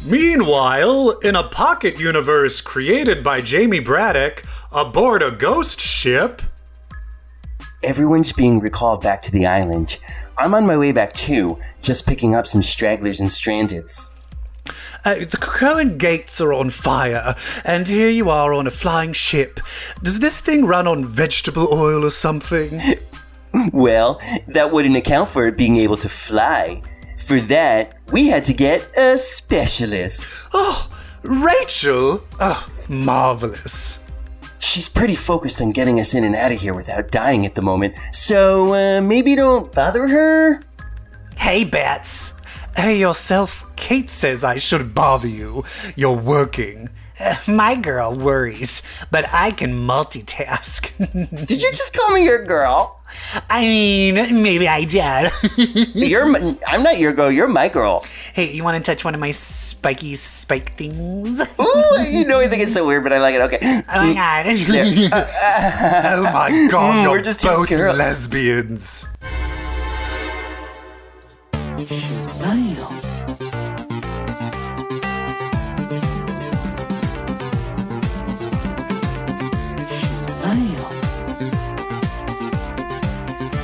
Meanwhile, in a pocket universe created by Jamie Braddock, aboard a ghost ship... Everyone's being recalled back to the island. I'm on my way back too, just picking up some stragglers and strandeds. The current gates are on fire, and here you are on a flying ship. Does this thing run on vegetable oil or something? Well, that wouldn't account for it being able to fly. For that, we had to get a specialist. Oh, Rachel! Oh, marvelous. She's pretty focused on getting us in and out of here without dying at the moment, so maybe don't bother her? Hey, Bats. Hey, yourself, Kate says I should bother you. You're working. My girl worries, but I can multitask. Did you just call me your girl? I mean, maybe I did. I'm not your girl, you're my girl. Hey, you want to touch one of my spiky spike things? Ooh, you know I think it's so weird, but I like it. Okay. Oh my god. Oh my god, we're just both two girls. Lesbians.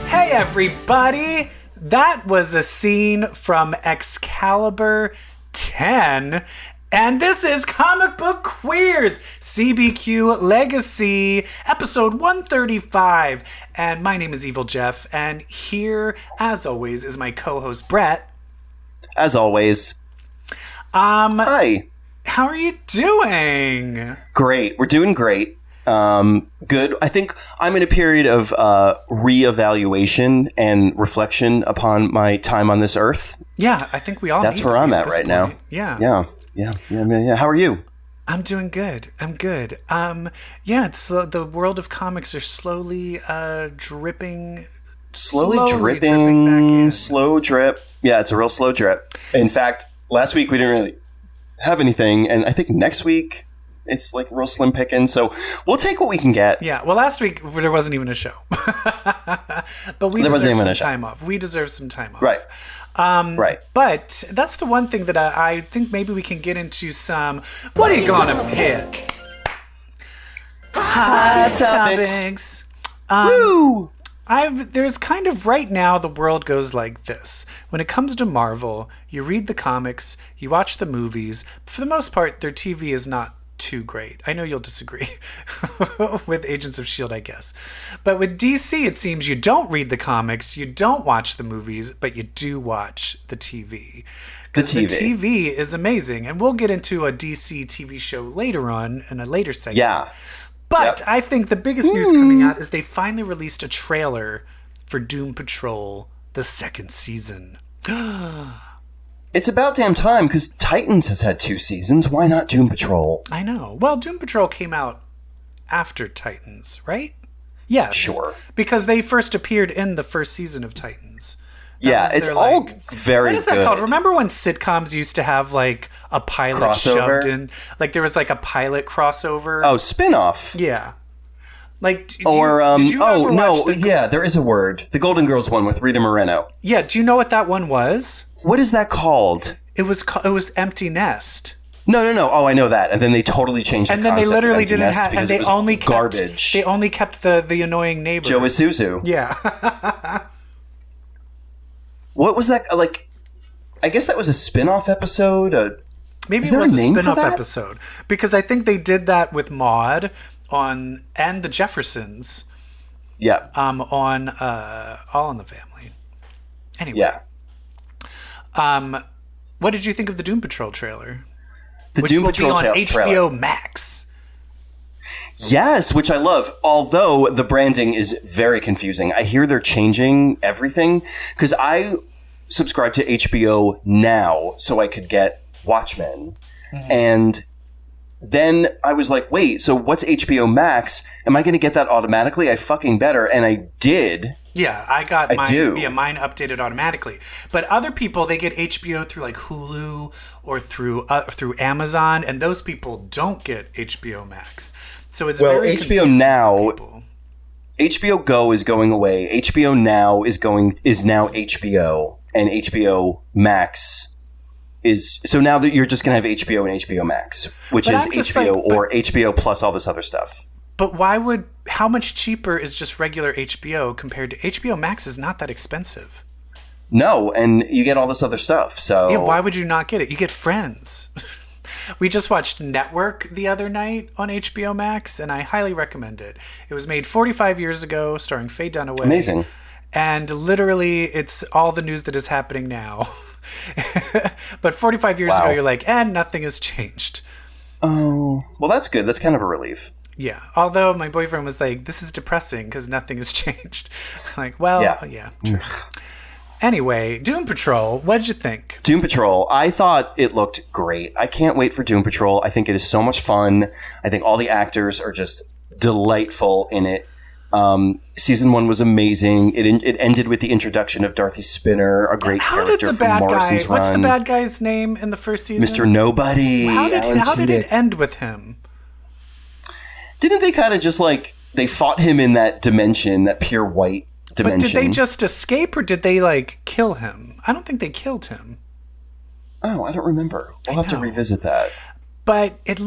Hey everybody! That was a scene from Excalibur 10, and this is Comic Book Queers, CBQ Legacy, episode 135. And my name is Evil Jeff, and here, as always, is my co-host Brett. As always. Hi. How are you doing? Great. We're doing great. Good. I think I'm in a period of reevaluation and reflection upon my time on this earth. Yeah, I think we all. That's where I'm at right now. Yeah. Yeah. How are you? I'm doing good. Yeah, it's the world of comics are slowly dripping. Slowly dripping back in. Slow drip. Yeah, it's a real slow drip. In fact, last week we didn't really have anything, and I think next week it's like real slim picking, so we'll take what we can get. Yeah, well, last week there wasn't even a show. But we deserve some time off. We deserve some time off. Right. Right. But that's the one thing that I think maybe we can get into some, what are you gonna hit? Hot topics. Woo! There's kind of right now the world goes like this. When it comes to Marvel, you read the comics, you watch the movies. But for the most part, their TV is not too great. I know you'll disagree with Agents of S.H.I.E.L.D., I guess. But with DC, it seems you don't read the comics, you don't watch the movies, but you do watch the TV. The TV is amazing. And we'll get into a DC TV show later on in a later segment. Yeah. But I think the biggest news coming out is they finally released a trailer for Doom Patrol, the second season. It's about damn time, because Titans has had 2 seasons. Why not Doom Patrol? I know. Well, Doom Patrol came out after Titans, right? Yes. Sure. Because they first appeared in the first season of Titans. Yeah, it's all very good. What is that called? Remember when sitcoms used to have like a pilot shoved in? Like there was like a pilot crossover? Oh, spin-off. Yeah. Like, there is a word. The Golden Girls one with Rita Moreno. Yeah, do you know what that one was? What is that called? It was Empty Nest. No. Oh, I know that. And then they totally changed the concept. And then they literally didn't have, and they only kept garbage. They only kept the annoying neighbor. Joe Isuzu. Yeah. What was that like? I guess that was a spin-off episode. Maybe it was a spin-off episode because I think they did that with Maude and the Jeffersons. Yeah. On All in the Family. Anyway. Yeah. What did you think of the Doom Patrol trailer? Which will be on HBO Max. Yes, which I love. Although the branding is very confusing. I hear they're changing everything because I subscribe to HBO Now so I could get Watchmen. Mm-hmm. And then I was like, wait, so what's HBO Max? Am I going to get that automatically? I fucking better. And I did. Yeah, I got mine updated automatically. But other people, they get HBO through like Hulu or through Amazon, and those people don't get HBO Max. So it's very HBO Now. HBO Go is going away. HBO Now is now HBO, and HBO Max is so now that you're just going to have HBO and HBO Max, which But is I'm just HBO like, or HBO plus all this other stuff. But how much cheaper is just regular HBO compared to HBO Max is not that expensive. No, and you get all this other stuff. So Yeah, why would you not get it? You get Friends. We just watched Network the other night on HBO Max, and I highly recommend it. It was made 45 years ago, starring Faye Dunaway. Amazing. And literally, it's all the news that is happening now. But 45 years ago, you're like, and nothing has changed. Oh, well, that's good. That's kind of a relief. Yeah. Although my boyfriend was like, this is depressing because nothing has changed. I'm like, well, yeah, true. Anyway, Doom Patrol, what'd you think? Doom Patrol, I thought it looked great. I can't wait for Doom Patrol. I think it is so much fun. I think all the actors are just delightful in it. Season 1 was amazing. It ended with the introduction of Dorothy Spinner, a great character from Morrison's run. What's the bad guy's name in the first season? Mr. Nobody. How did it end with him? Didn't they kind of just like, they fought him in that dimension, that pure white dimension? But did they just escape or did they like kill him? I don't think they killed him. Oh, I don't remember. We'll have to revisit that. But it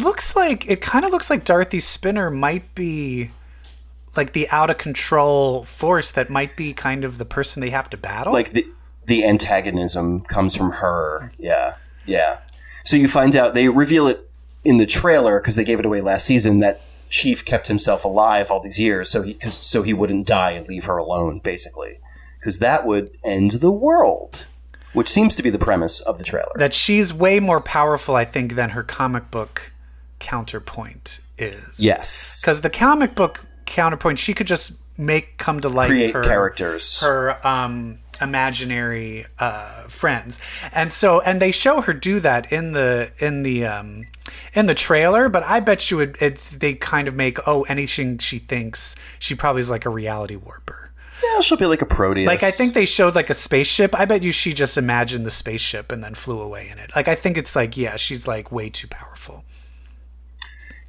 kind of looks like Dorothy Spinner might be like the out of control force that might be kind of the person they have to battle. Like the antagonism comes from her. Yeah. Yeah. So you find out, they reveal it in the trailer because they gave it away last season, that Chief kept himself alive all these years so he wouldn't die and leave her alone, basically. Because that would end the world, which seems to be the premise of the trailer. That she's way more powerful, I think, than her comic book counterpoint is. Yes. Because the comic book counterpoint, she could just come to life create characters, her imaginary friends, and they show her do that in the trailer. But I bet you they kind of make anything she thinks, she probably is like a reality warper. Yeah, she'll be like a Proteus. Like I think they showed like a spaceship. I bet you she just imagined the spaceship and then flew away in it. Like I think it's like, yeah, she's like way too powerful.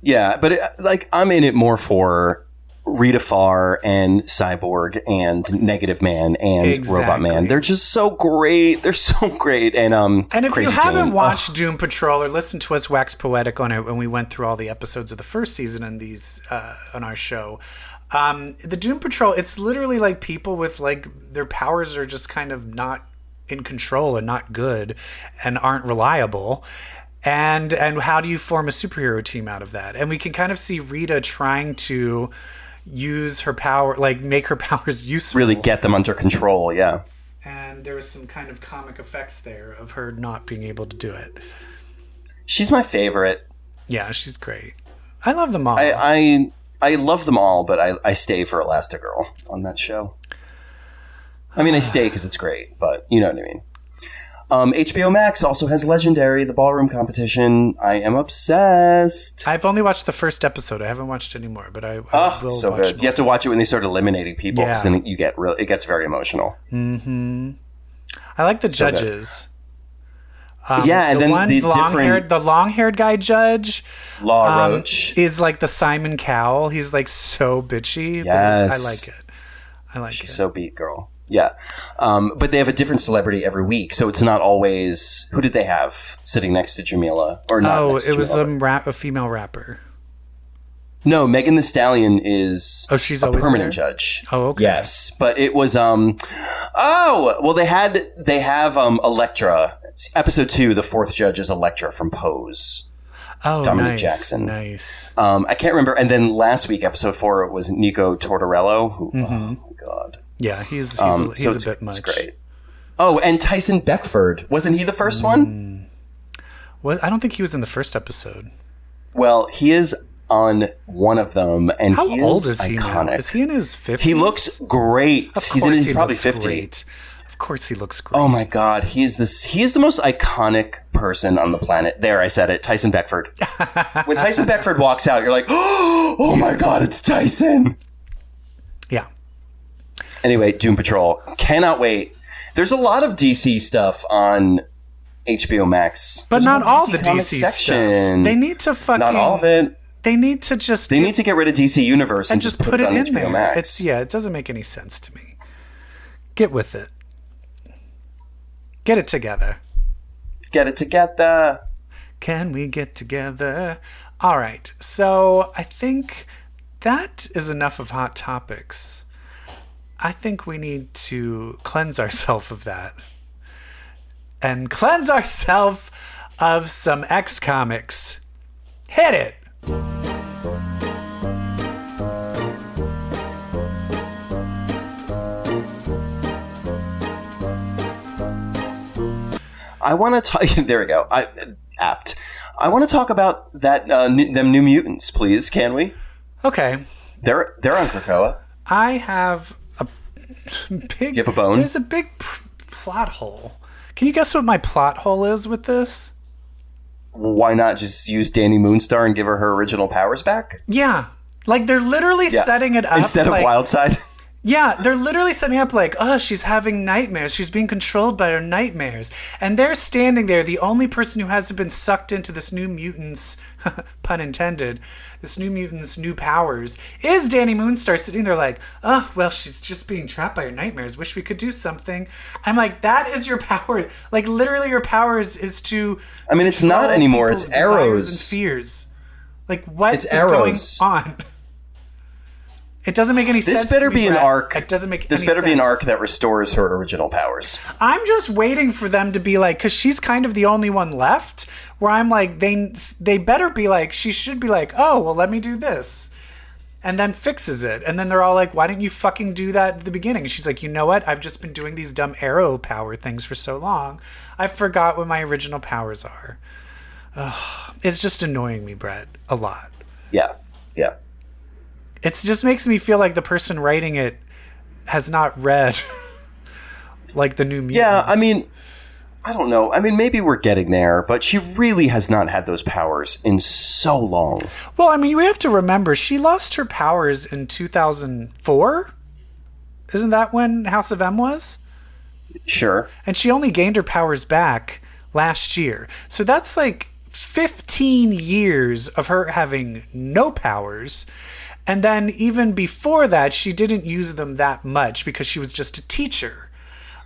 Yeah, but I'm in it more for Rita Farr and Cyborg and Negative Man and Robot Man. They're just so great. They're so great. And if Crazy you haven't Jane, watched Doom Patrol or listened to us wax poetic on it when we went through all the episodes of the first season and these on our show, the Doom Patrol, it's literally like people with like their powers are just kind of not in control and not good and aren't reliable. And how do you form a superhero team out of that? And we can kind of see Rita trying to use her power, like make her powers useful. Really get them under control, yeah. And there was some kind of comic effects there of her not being able to do it. She's my favorite. Yeah, she's great. I love them all. I love them all, but I stay for Elastigirl on that show. I mean, I stay because it's great, but you know what I mean. HBO Max also has Legendary, the ballroom competition. I am obsessed. I've only watched the first episode. I haven't watched any more, but I will so watch good. more. You have to watch it when they start eliminating people, because then it gets very emotional. Mm-hmm. I like the judges. And then the long-haired guy judge, Law Roach, is like the Simon Cowell. He's like so bitchy. Yes, I like it. She's so beat, girl. Yeah. But they have a different celebrity every week, so it's not always... Who did they have sitting next to Jamila? Or not it was a female rapper. No, Megan Thee Stallion is she's a always permanent there? judge. Oh, okay. Yes, but it was... they have Elektra. Episode 2, the fourth judge is Elektra from Pose. Oh, Dominic Jackson. Nice. I can't remember. And then last week, episode 4, it was Nico Tortorello. Who, oh, my God. Yeah, he's a bit much. It's great. Oh, and Tyson Beckford. Wasn't he the first one? I don't think he was in the first episode. Well, he is on one of them, and How he old is he iconic. now? Is he in his 50s? He looks great. He's probably 50. Great. Of course he looks great. Oh my God. He is the most iconic person on the planet. There, I said it. Tyson Beckford. When Tyson Beckford walks out, you're like, oh my God, it's Tyson. Yeah. Anyway, Doom Patrol. Cannot wait. There's a lot of DC stuff on HBO Max. But not all the DC DC section. stuff. They need to fucking... Not all of it. They need to just... They need to get rid of DC Universe and just put it on in HBO there. Max. It doesn't make any sense to me. Get with it. Get it together. Get it together. Can we get together? All right. So I think that is enough of Hot Topics. I think we need to cleanse ourselves of that. And cleanse ourselves of some X comics. Hit it! I want to talk. There we go. Apt. I want to talk about that them New Mutants, please. Can we? Okay. They're on Krakoa. I have a big. You have a bone? There's a big plot hole. Can you guess what my plot hole is with this? Why not just use Danny Moonstar and give her original powers back? Yeah. Like, they're literally setting it up. Instead of Wildside? Yeah, they're literally setting up like, oh, she's having nightmares. She's being controlled by her nightmares. And they're standing there, the only person who hasn't been sucked into this New Mutants, pun intended, this New Mutants' new powers, is Danny Moonstar sitting there like, oh, well, she's just being trapped by her nightmares. Wish we could do something. I'm like, that is your power. Like, literally your power is to... I mean, it's not anymore. It's arrows. And fears. Like, what it's is arrows. going on? It doesn't make any sense. This better be an arc. It doesn't make any sense. This better be an arc that restores her original powers. I'm just waiting for them to be like, because she's kind of the only one left, where I'm like, they better be like, she should be like, oh, well, let me do this. And then fixes it. And then they're all like, why didn't you fucking do that at the beginning? And she's like, you know what? I've just been doing these dumb arrow power things for so long. I forgot what my original powers are. Ugh. It's just annoying me, Brett, a lot. Yeah. It just makes me feel like the person writing it has not read like the New Mutants. Yeah, I mean, I don't know. I mean, maybe we're getting there, but she really has not had those powers in so long. Well, I mean, we have to remember, she lost her powers in 2004? Isn't that when House of M was? Sure. And she only gained her powers back last year. So that's like 15 years of her having no powers. And then even before that, she didn't use them that much because she was just a teacher.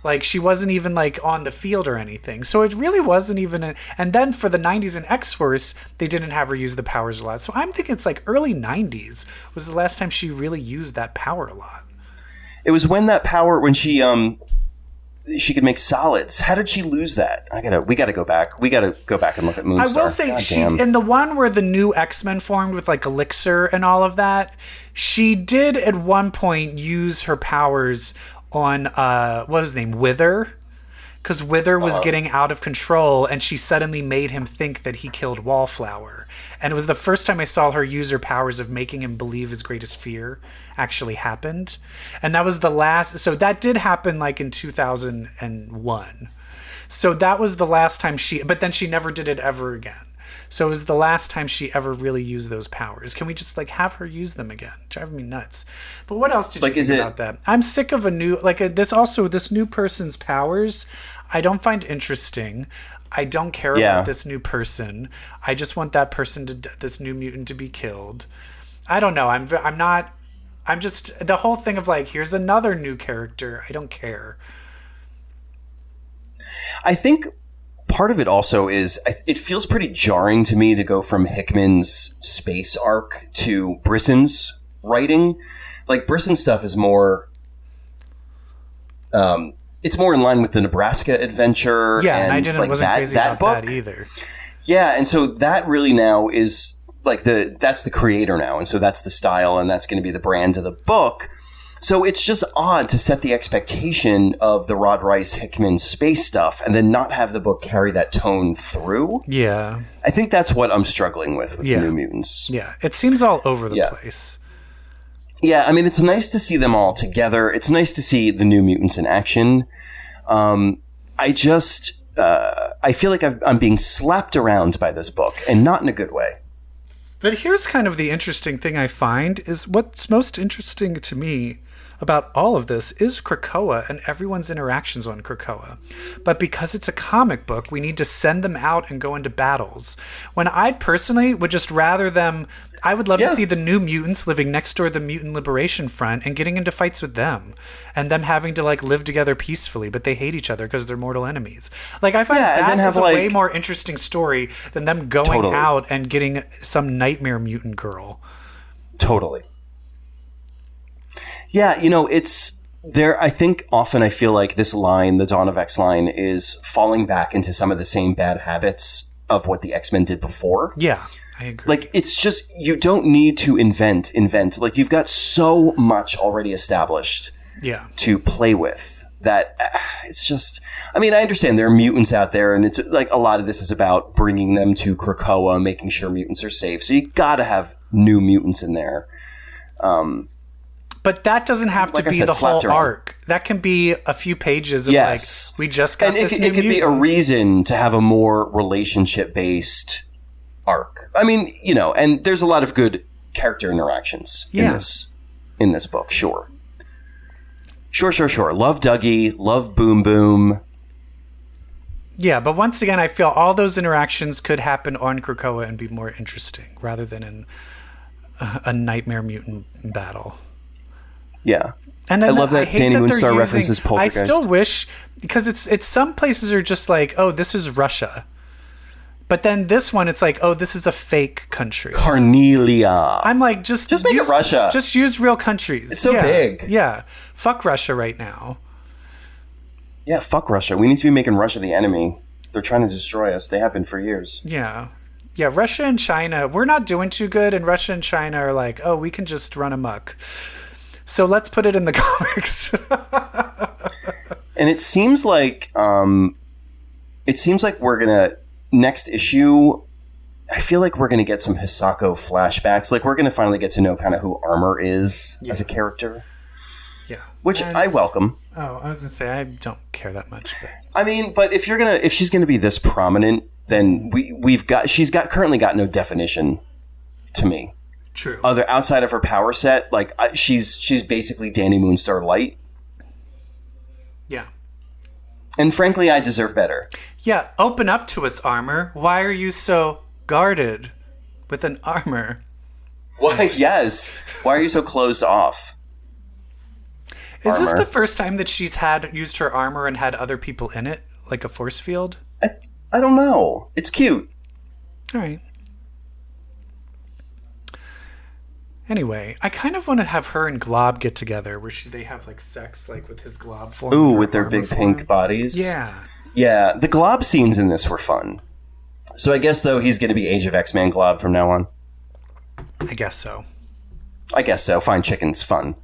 Like, she wasn't even, like, on the field or anything. So it really wasn't even... And then for the 90s and X-Force, they didn't have her use the powers a lot. So I'm thinking it's, like, early 90s was the last time she really used that power a lot. It was when that power... When she could make solids. How did she lose that? We gotta go back. We gotta go back and look at Moonstar. I will say, in the one where the new X-Men formed with like Elixir and all of that, she did at one point use her powers on what was his name, Wither, because Wither was getting out of control, and she suddenly made him think that he killed Wallflower. And it was the first time I saw her use her powers of making him believe his greatest fear actually happened. And that was the last... So that did happen like in 2001. So that was the last time she... But then she never did it ever again. So it was the last time she ever really used those powers. Can we just like have her use them again? Driving me nuts. But what else did you think about that? I'm sick of a new... Like this new person's powers, I don't find interesting. I don't care about this new person. I just want that person this new mutant to be killed. I don't know. I'm just the whole thing of like, here's another new character. I don't care. I think part of it also is it feels pretty jarring to me to go from Hickman's space arc to Brisson's writing. Like, Brisson's stuff is more... it's more in line with the Nebraska adventure. Yeah, and I wasn't crazy about that either. Yeah, and so that really now is like that's the creator now, and so that's the style, and that's going to be the brand of the book. So it's just odd to set the expectation of the Rod Rice Hickman space stuff and then not have the book carry that tone through. Yeah. I think that's what I'm struggling with the New Mutants. Yeah, it seems all over the place. Yeah, I mean, it's nice to see them all together. It's nice to see the New Mutants in action. I feel like I'm being slapped around by this book, and not in a good way. But here's kind of the interesting thing I find is what's most interesting to me about all of this is Krakoa and everyone's interactions on Krakoa. But because it's a comic book, we need to send them out and go into battles. When I personally would just rather them... I would love to see the New Mutants living next door to the Mutant Liberation Front and getting into fights with them. And them having to, like, live together peacefully, but they hate each other because they're mortal enemies. Like, I find that is a way more interesting story than them going out and getting some nightmare mutant girl. Totally. Yeah, you know, it's... There, I think often I feel like this line, the Dawn of X line, is falling back into some of the same bad habits of what the X-Men did before. Yeah. I agree. Like, it's just, you don't need to invent. Like, you've got so much already established to play with that it's just, I mean, I understand there are mutants out there, and it's like a lot of this is about bringing them to Krakoa, making sure mutants are safe. So you gotta have new mutants in there. But that doesn't have to be the whole arc. That can be a few pages of like, we just got this new mutant. It could be a reason to have a more relationship-based arc. I mean, you know, and there's a lot of good character interactions in this book. Sure. Love Dougie. Love Boom Boom. Yeah, but once again, I feel all those interactions could happen on Krakoa and be more interesting rather than in a nightmare mutant battle. Yeah. And I love that Danny Moonstar references Poltergeist. I still wish, because it's some places are just like, oh, this is Russia. But then this one, it's like, oh, this is a fake country. Carnelia. I'm like, just make it Russia. Just use real countries. It's so big. Yeah. Fuck Russia right now. Yeah, fuck Russia. We need to be making Russia the enemy. They're trying to destroy us. They have been for years. Yeah. Yeah, Russia and China, we're not doing too good. And Russia and China are like, oh, we can just run amok. So let's put it in the comics. And it seems like we're going to... Next issue, I feel like we're going to get some Hisako flashbacks. Like, we're going to finally get to know kind of who Armor is as a character. Yeah. Which I welcome. Oh, I was going to say, I don't care that much. But. I mean, but if she's going to be this prominent, then she's currently got no definition to me. True. Outside of her power set, like, she's basically Danny Moonstar Light. Yeah. And frankly, I deserve better. Yeah, open up to us, Armor. Why are you so guarded with an armor? Why, yes. Why are you so closed off? Is this the first time that she's used her armor and had other people in it? Like a force field? I don't know. It's cute. All right. Anyway, I kind of want to have her and Glob get together where they have like sex like with his Glob form. Ooh, with their big pink bodies. Yeah. Yeah, the Glob scenes in this were fun. So I guess, though, he's going to be Age of X-Man Glob from now on. I guess so. Fine chicken's fun.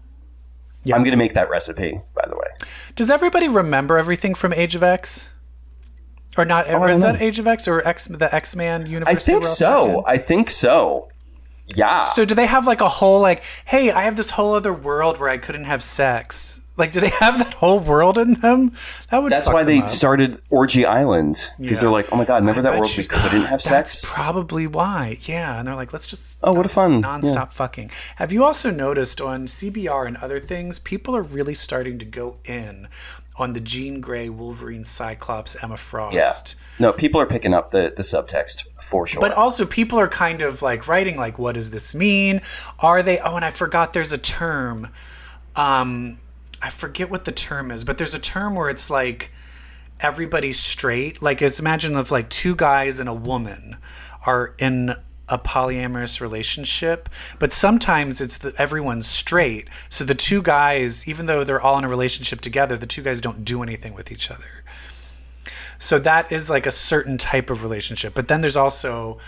Yeah. I'm going to make that recipe, by the way. Does everybody remember everything from Age of X? Or not? Or is that Age of X or the X-Man universe? I think so. Yeah. So do they have like a whole like, hey, I have this whole other world where I couldn't have sex? Like, do they have that whole world in them? That's why they started Orgy Island. Because they're like, oh my God, remember that world we couldn't have sex? That's probably why. Yeah. And they're like, let's just what a fun nonstop fucking. Have you also noticed on CBR and other things, people are really starting to go in on the Jean Grey, Wolverine, Cyclops, Emma Frost. Yeah. No, people are picking up the subtext for sure. But also people are kind of like writing like, what does this mean? Are they... Oh, and I forgot there's a term. I forget what the term is, but there's a term where it's like everybody's straight. Like, it's imagine if like two guys and a woman are in a polyamorous relationship, but sometimes it's everyone's straight. So the two guys, even though they're all in a relationship together, the two guys don't do anything with each other. So that is like a certain type of relationship. But then there's also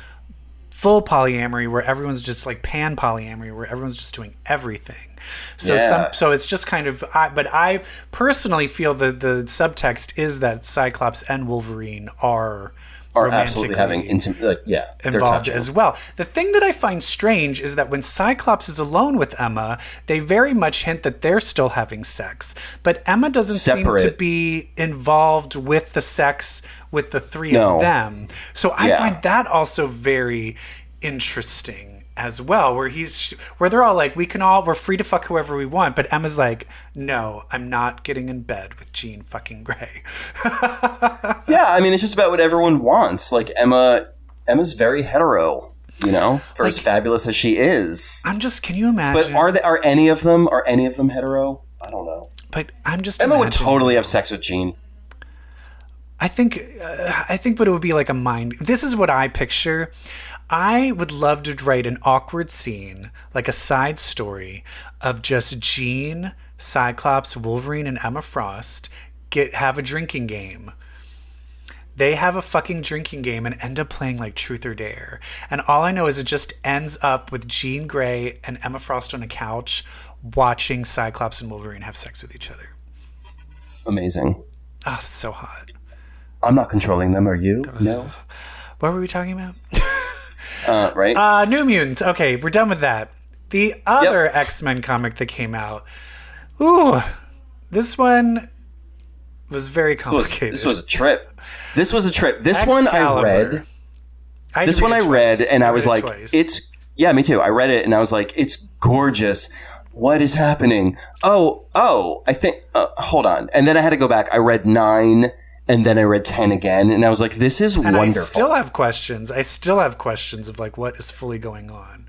full polyamory where everyone's just like pan polyamory where everyone's just doing everything. So so it's just kind of but I personally feel that the subtext is that Cyclops and Wolverine are absolutely having involved as well. The thing that I find strange is that when Cyclops is alone with Emma, they very much hint that they're still having sex, but Emma doesn't seem to be involved with the sex with the three of them. So I find that also very interesting as well, where they're all like, we're free to fuck whoever we want, but Emma's like, no, I'm not getting in bed with Jean fucking Grey. Yeah, I mean, it's just about what everyone wants. Like, Emma's very hetero, for as fabulous as she is. Can you imagine? But are any of them hetero? I don't know. But I'm just Emma would totally have sex with Jean. I think but it would be like a mind. This is what I picture. I would love to write an awkward scene, like a side story of just Jean, Cyclops, Wolverine, and Emma Frost have a drinking game. They have a fucking drinking game and end up playing like Truth or Dare. And all I know is it just ends up with Jean Grey and Emma Frost on a couch watching Cyclops and Wolverine have sex with each other. Amazing. Oh, that's so hot. I'm not controlling them, are you? No. What were we talking about? Right? New Mutants. Okay, we're done with that. The other X-Men comic that came out. Ooh, this one was very complicated. This was a trip. This Excalibur. one I read. And I was like, yeah, me too. I read it and I was like, it's gorgeous. What is happening? Oh, I think, hold on. And then I had to go back. I read 9 and then I read 10 again. And I was like, this is wonderful. I still have questions. Of like what is fully going on.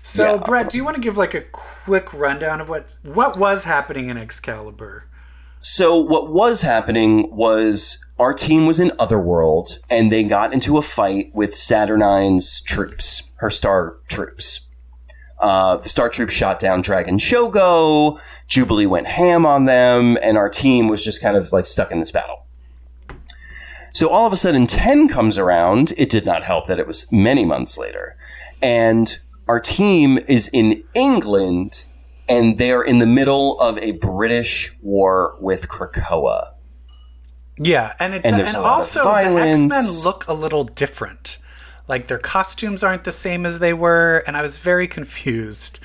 So, yeah. Brett, do you want to give like a quick rundown of what was happening in Excalibur? So what was happening was our team was in Otherworld, and they got into a fight with Saturnine's troops, her star troops. The star troops shot down Dragon Shogo, Jubilee went ham on them, and our team was just kind of like stuck in this battle. So all of a sudden 10 comes around. It did not help that it was many months later. And our team is in England, and they're in the middle of a British war with Krakoa. Yeah, and also the X-Men look a little different. Like their costumes aren't the same as they were, and I was very confused.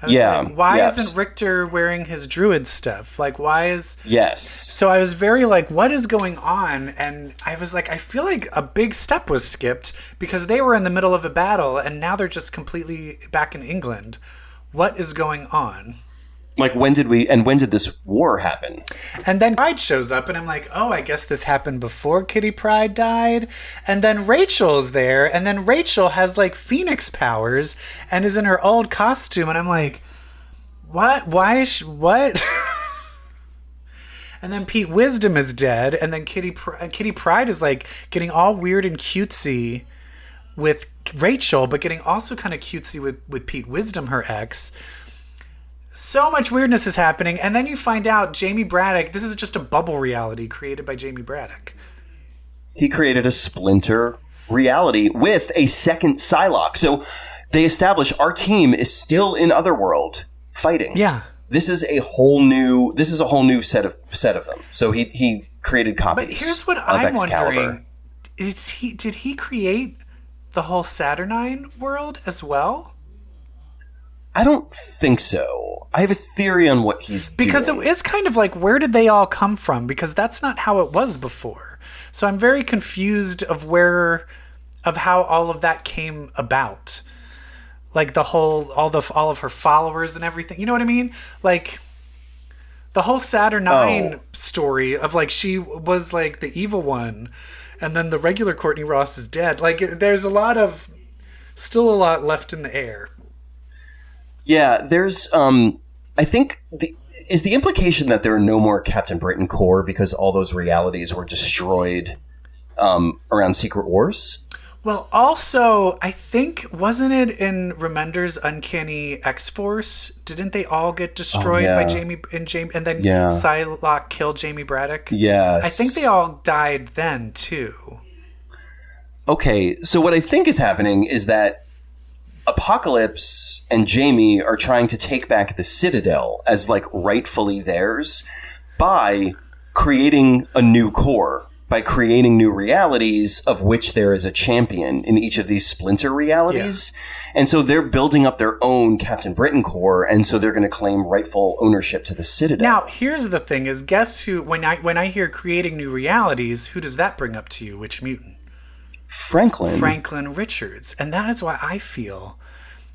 I was like, why isn't Richter wearing his druid stuff? Like, why is... Yes. So I was very like, what is going on? And I was like, I feel like a big step was skipped because they were in the middle of a battle, and now they're just completely back in England. What is going on? Like, when did this war happen? And then Pride shows up, and I'm like, oh, I guess this happened before Kitty Pryde died. And then Rachel's there, and then Rachel has, like, Phoenix powers and is in her old costume. And I'm like, what? Why is she... What? And then Pete Wisdom is dead, and then Kitty Pryde is, like, getting all weird and cutesy with Rachel, but getting also kind of cutesy with Pete Wisdom, her ex. So much weirdness is happening, and then you find out Jamie Braddock, this is just a bubble reality created by Jamie Braddock. He created a splinter reality with a second Psylocke. So they establish our team is still in Otherworld fighting. Yeah. This is a whole new set of them. So he created copies. But here's what I'm wondering. Did he create the whole Saturnine world as well? I don't think so. I have a theory on what he's doing. Because it is kind of like, where did they all come from? Because that's not how it was before. So I'm very confused of how all of that came about. Like all of her followers and everything. You know what I mean? Like the whole Saturnine story of like she was like the evil one, and then the regular Courtney Ross is dead. Like there's still a lot left in the air. Yeah, there's, I think, is the implication that there are no more Captain Britain Corps because all those realities were destroyed around Secret Wars? Well, also, I think, wasn't it in Remender's Uncanny X-Force? Didn't they all get destroyed by Jamie, and then Psylocke killed Jamie Braddock? Yes. I think they all died then, too. Okay, so what I think is happening is that Apocalypse and Jamie are trying to take back the Citadel as like rightfully theirs by creating a new core, by creating new realities of which there is a champion in each of these splinter realities. Yeah. And so they're building up their own Captain Britain Corps, and so they're going to claim rightful ownership to the Citadel. Now, here's the thing is, guess who, when I hear creating new realities, who does that bring up to you? Which mutant? Franklin Richards. And that is why I feel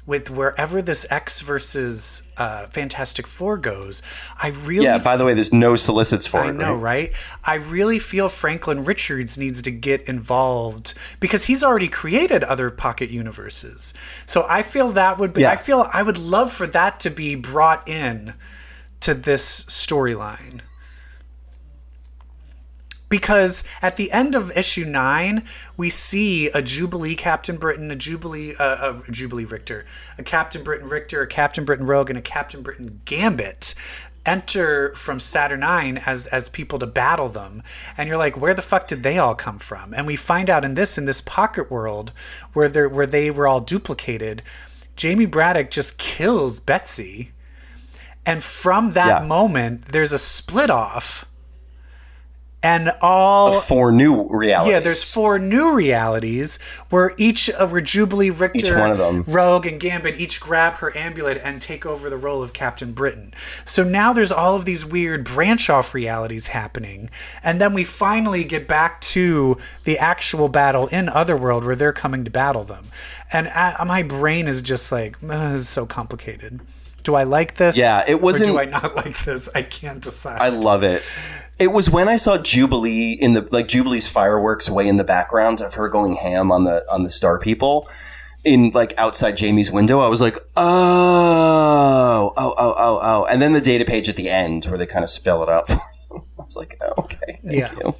with wherever this X versus Fantastic Four goes, I really... Yeah, by the way, there's no solicits for it. I know, right? I really feel Franklin Richards needs to get involved because he's already created other pocket universes. So I feel that would be... Yeah. I feel I would love for that to be brought in to this storyline. Because at the end of issue 9, we see a Jubilee Captain Britain, a Jubilee Richter, a Captain Britain Richter, a Captain Britain Rogue, and a Captain Britain Gambit enter from Saturn IX as people to battle them. And you're like, where the fuck did they all come from? And we find out in this pocket world where they were all duplicated, Jamie Braddock just kills Betsy. And from that moment, there's a split off. And all... 4 new realities. Yeah, there's 4 new realities where where Jubilee, Richter, each one of them. Rogue, and Gambit each grab her amulet and take over the role of Captain Britain. So now there's all of these weird branch-off realities happening. And then we finally get back to the actual battle in Otherworld where they're coming to battle them. And my brain is just like, this is so complicated. Do I like this? Yeah, it wasn't... Or do I not like this? I can't decide. I love it. It was when I saw Jubilee in Jubilee's fireworks way in the background of her going ham on the Star People in outside Jamie's window. I was like, oh. And then the data page at the end where they kind of spell it out for you. I was like, oh, okay, thank you.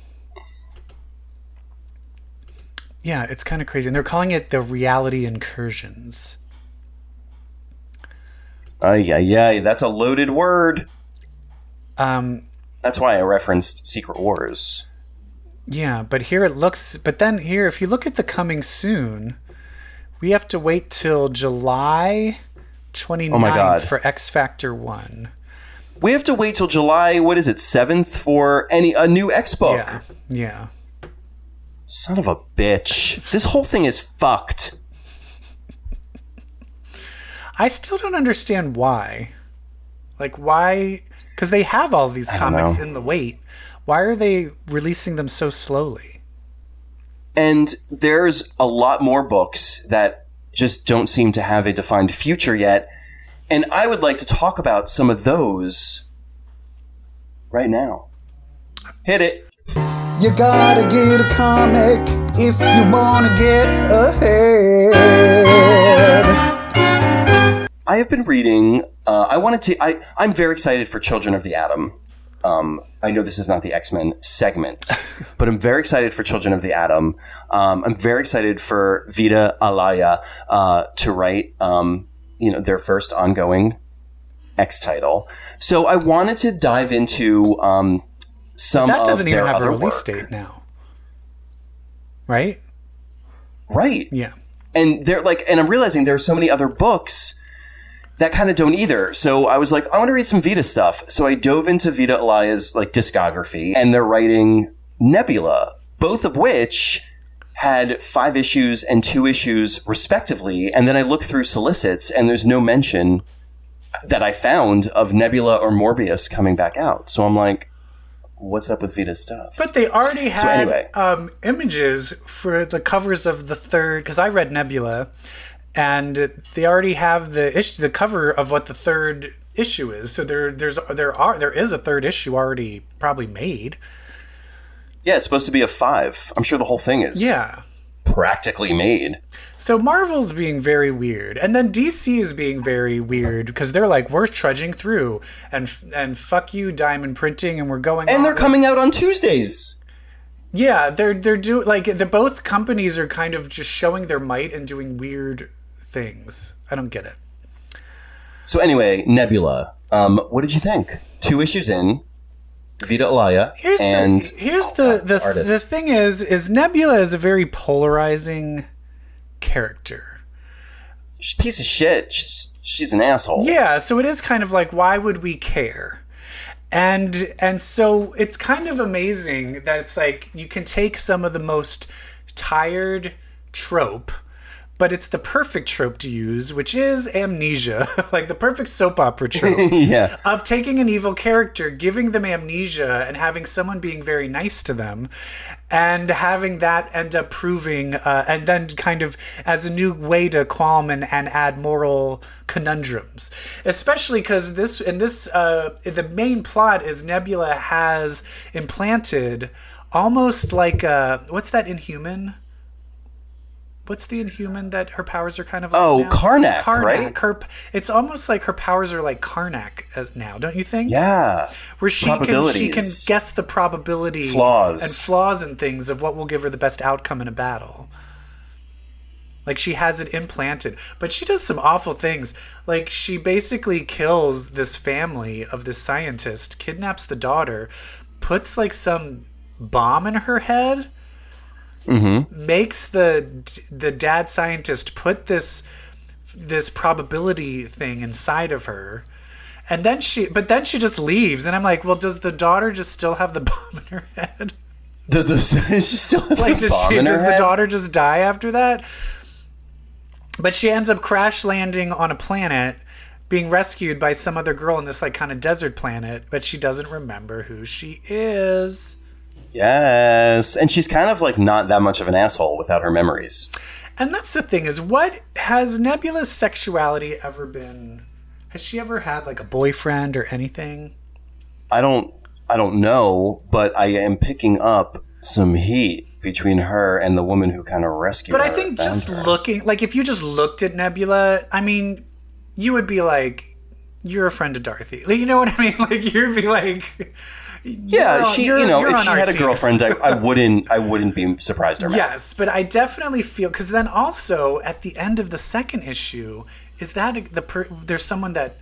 Yeah, it's kind of crazy. And they're calling it the Reality Incursions. Yeah, that's a loaded word. That's why I referenced Secret Wars. Yeah, but then here, if you look at the coming soon, we have to wait till July 29th for X Factor 1. We have to wait till July, 7th for a new X book. Yeah. Son of a bitch. This whole thing is fucked. I still don't understand why. Why... Because they have all these comics in the wait. Why are they releasing them so slowly? And there's a lot more books that just don't seem to have a defined future yet. And I would like to talk about some of those right now. Hit it. You gotta get a comic if you wanna get ahead. I have been reading... I'm very excited for Children of the Atom. I know this is not the X-Men segment, but I'm very excited for Children of the Atom. I'm very excited for Vita Alaya to write, their first ongoing X title. So I wanted to dive into some of their other work. That doesn't even have a release date now, right? Right. Yeah. And and I'm realizing there are so many other books that kind of don't either. So I was like, I want to read some Vita stuff. So I dove into Vita Alaya's discography, and they're writing Nebula, both of which had 5 issues and 2 issues respectively. And then I looked through solicits, and there's no mention that I found of Nebula or Morbius coming back out. So I'm like, what's up with Vita stuff? But they already had images for the covers of the third, because I read Nebula, and they already have the cover of what the third issue is. So there is a third issue already probably made. Yeah, it's supposed to be a 5. I'm sure the whole thing is practically made. So Marvel's being very weird, and then DC is being very weird because they're like, we're trudging through, and fuck you, Diamond Printing, and we're going. And they're coming out on Tuesdays. Yeah, they're doing both companies are kind of just showing their might and doing weird things. I don't get it. So anyway, Nebula. What did you think? 2 issues in, Vita Alaya, here's the thing is Nebula is a very polarizing character. Piece of shit. She's an asshole. Yeah, so it is kind of like, why would we care? And so it's kind of amazing that it's like you can take some of the most tired trope, but it's the perfect trope to use, which is amnesia, like the perfect soap opera trope Yeah. of taking an evil character, giving them amnesia, and having someone being very nice to them, and having that end up proving, and then kind of as a new way to qualm and add moral conundrums. Especially because the main plot is Nebula has implanted almost like, what's that Inhuman? What's the Inhuman that her powers are kind of like now? Karnak, right? It's almost like her powers are like Karnak as now, don't you think? Yeah. Where she can guess the probability flaws and things of what will give her the best outcome in a battle. Like she has it implanted. But she does some awful things. Like she basically kills this family of this scientist, kidnaps the daughter, puts like some bomb in her head. Mm-hmm. Makes the dad scientist put this probability thing inside of her, and then she just leaves, and I'm like, well, does the daughter just still have the bomb in her head? Does she still have the bomb in her head? Does the daughter just die after that? But she ends up crash landing on a planet, being rescued by some other girl in this like kind of desert planet, but she doesn't remember who she is. Yes. And she's kind of like not that much of an asshole without her memories. And that's the thing is, what has Nebula's sexuality ever been? Has she ever had like a boyfriend or anything? I don't know, but I am picking up some heat between her and the woman who kind of rescued her. But I think just looking, like if you just looked at Nebula, I mean, you would be like, you're a friend of Dorothy. Like, you know what I mean? Like you'd be like... Yeah, if she had a girlfriend, I wouldn't be surprised or mad. Yes, but I definitely feel, because then also at the end of the second issue, is that there's someone that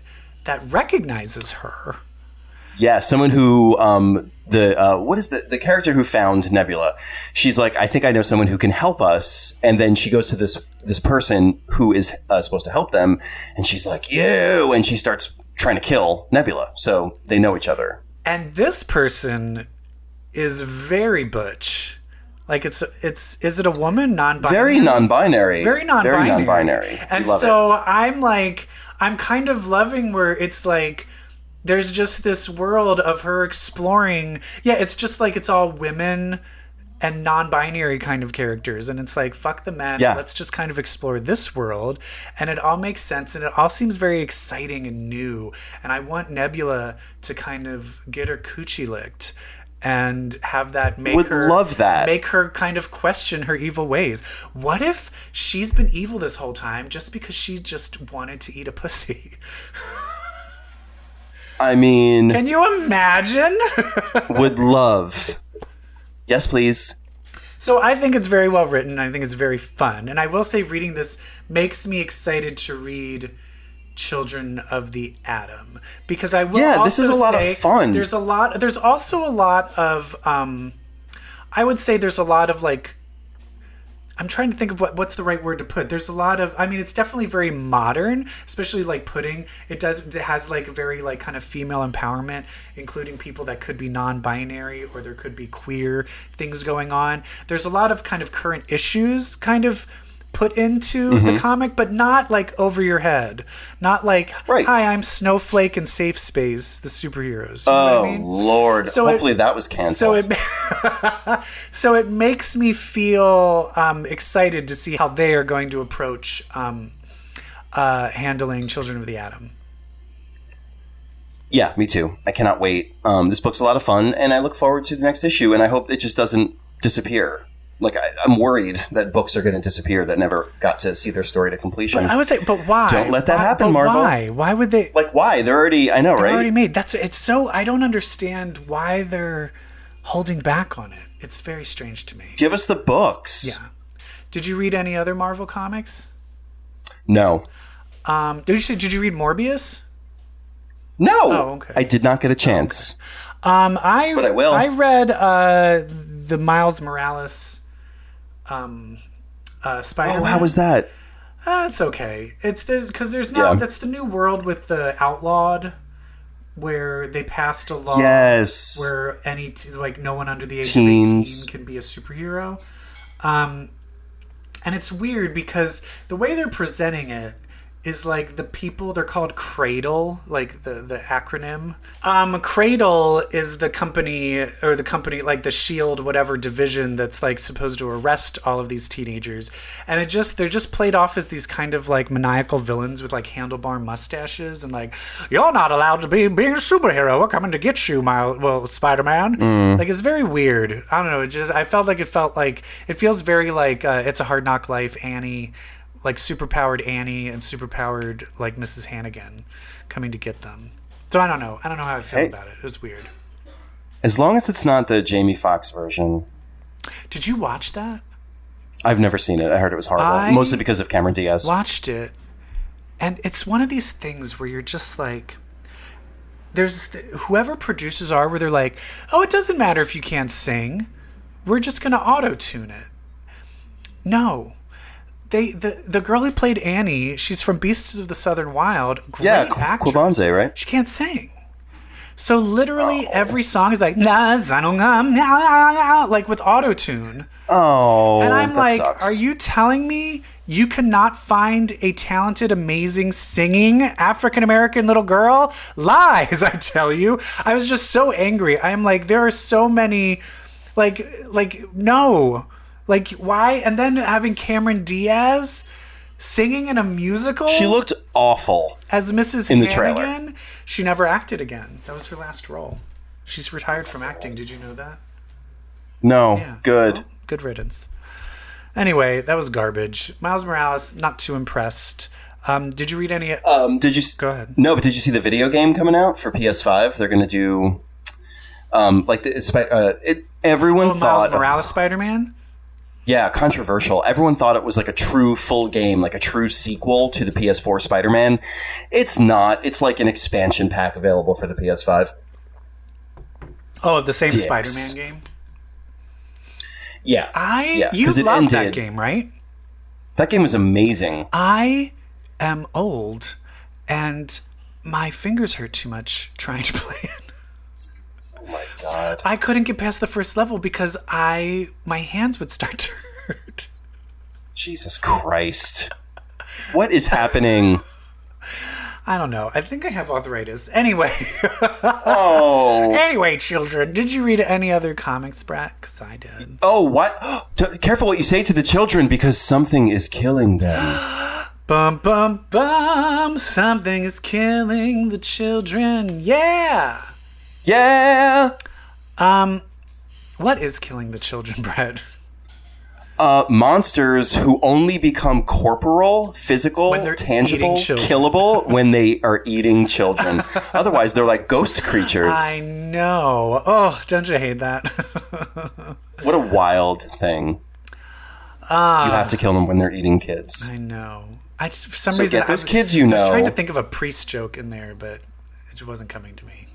recognizes her. Yeah, someone who what is the character who found Nebula? She's like, I think I know someone who can help us, and then she goes to this person who is supposed to help them, and she's like, you, and she starts trying to kill Nebula. So they know each other. And this person is very butch. Like is it a woman? Non-binary? Very non-binary. Very non-binary. Very non-binary. And so I'm kind of loving where it's like there's just this world of her exploring. Yeah, it's just like it's all women and non-binary kind of characters, and it's like, fuck the men, let's just kind of explore this world, and it all makes sense, and it all seems very exciting and new, and I want Nebula to kind of get her coochie licked and have that make her kind of question her evil ways. What if she's been evil this whole time just because she just wanted to eat a pussy? I mean... Can you imagine? Would love... Yes, please. So I think it's very well written. I think it's very fun. And I will say reading this makes me excited to read Children of the Atom. Because I will also this is a lot of fun. There's also a lot of, I would say there's a lot of like, I'm trying to think of what's the right word to put. There's a lot of, I mean, it's definitely very modern, especially like it has like very like kind of female empowerment, including people that could be non-binary or there could be queer things going on. There's a lot of kind of current issues kind of put into the comic, but not like over your head. Not like, hi, I'm Snowflake and Safe Space, the superheroes. You know what I mean? Lord. So hopefully that was canceled. So it makes me feel excited to see how they are going to approach handling Children of the Atom. Yeah, me too. I cannot wait. This book's a lot of fun, and I look forward to the next issue, and I hope it just doesn't disappear. Like, I'm worried that books are going to disappear that never got to see their story to completion. But I would say, but why? Don't let that happen, Marvel. Why? Why would they? Like, why? They're already, I know, right? They're already made. I don't understand why they're holding back on it. It's very strange to me. Give us the books. Yeah. Did you read any other Marvel comics? No. Did you read Morbius? No. Oh, okay. I did not get a chance. But I will. I read the Miles Morales Spider-Man. Oh, how was that? It's okay. Because there's now that's the new world with the Outlawed, where they passed a law where no one under the age of 18 can be a superhero. And it's weird because the way they're presenting it is like the people, they're called Cradle, like the acronym. Cradle is the company, like the SHIELD whatever division that's like supposed to arrest all of these teenagers. And they're just played off as these kind of like maniacal villains with like handlebar mustaches and like, you're not allowed to be being a superhero. We're coming to get you, Spider-Man. Like, it's very weird. I don't know. I felt like it feels very like It's a Hard Knock Life, Annie, like superpowered Annie and superpowered like Mrs. Hannigan coming to get them. So I don't know how I feel about it. It was weird. As long as it's not the Jamie Foxx version. Did you watch that? I've never seen it. I heard it was horrible. Mostly because of Cameron Diaz. Watched it. And it's one of these things where you're just like, there's whoever producers are where they're like, oh, it doesn't matter if you can't sing. We're just going to auto-tune it. No. The girl who played Annie, she's from Beasts of the Southern Wild. Great actress. Quavanze, right? She can't sing. So literally every song is like, like with auto-tune. Oh, and I'm like, sucks. Are you telling me you cannot find a talented, amazing singing African-American little girl? Lies, I tell you. I was just so angry. I'm like, there are so many, no. Like, why? And then having Cameron Diaz singing in a musical. She looked awful as Mrs. in the Hannigan. trailer. She never acted again. That was her last role. She's retired from acting. Did you know that? No. Yeah. Good. Well, good riddance. Anyway, that was garbage. Miles Morales, not too impressed. Did you read any? Go ahead. No, but did you see the video game coming out for PS5? They're going to do, everyone thought Miles Morales Spider-Man. Yeah, controversial. Everyone thought it was like a true full game, like a true sequel to the PS4 Spider-Man. It's not. It's like an expansion pack available for the PS5. Oh, the same Spider-Man game? Yeah. You loved that game, right? That game was amazing. I am old, and my fingers hurt too much trying to play it. Oh my God. I couldn't get past the first level because my hands would start to hurt. Jesus Christ. What is happening? I don't know. I think I have arthritis. Anyway. Oh. Anyway, children, did you read any other comics, Brat? Because I did. Oh, what? Careful what you say to the children because something is killing them. Bum, bum, bum. Something is killing the children. Yeah. Yeah. What is killing the children, Brett? Monsters who only become corporal, physical, tangible, killable when they are eating children. Otherwise, they're like ghost creatures. I know. Oh, don't you hate that? What a wild thing. You have to kill them when they're eating kids. I know. For some reason, get those kids you know. I was trying to think of a priest joke in there, but it just wasn't coming to me.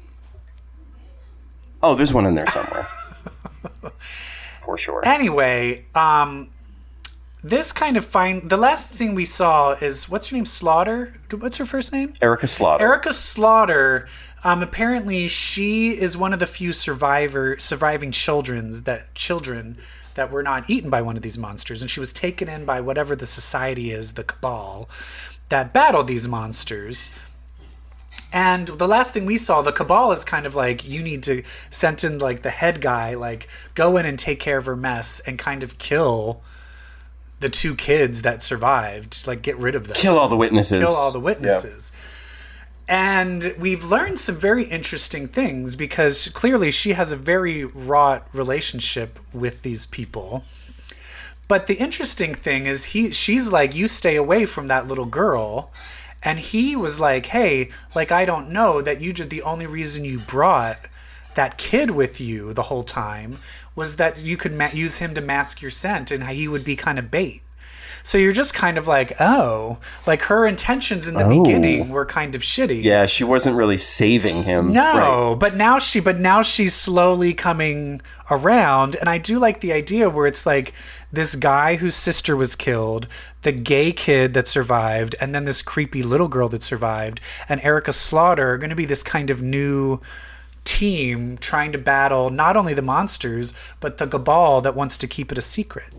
Oh, there's one in there somewhere. For sure. Anyway, this kind of the last thing we saw is, what's her name? Slaughter? What's her first name? Erica Slaughter. Erica Slaughter. Apparently, she is one of the few surviving children that were not eaten by one of these monsters, and she was taken in by whatever the society is, the Cabal, that battled these monsters. And the last thing we saw, the Cabal is kind of like, you need to send in like the head guy, like go in and take care of her mess and kind of kill the two kids that survived, like get rid of them. Kill all the witnesses. Yeah. And we've learned some very interesting things because clearly she has a very wrought relationship with these people. But the interesting thing is she's like, you stay away from that little girl. And he was like, hey, like, I don't know that the only reason you brought that kid with you the whole time was that you could use him to mask your scent and he would be kind of bait. So you're just kind of like, oh, like her intentions in the beginning were kind of shitty. Yeah, she wasn't really saving him. No, right. but now she's slowly coming around, and I do like the idea where it's like this guy whose sister was killed, the gay kid that survived, and then this creepy little girl that survived, and Erica Slaughter are going to be this kind of new team trying to battle not only the monsters but the Cabal that wants to keep it a secret.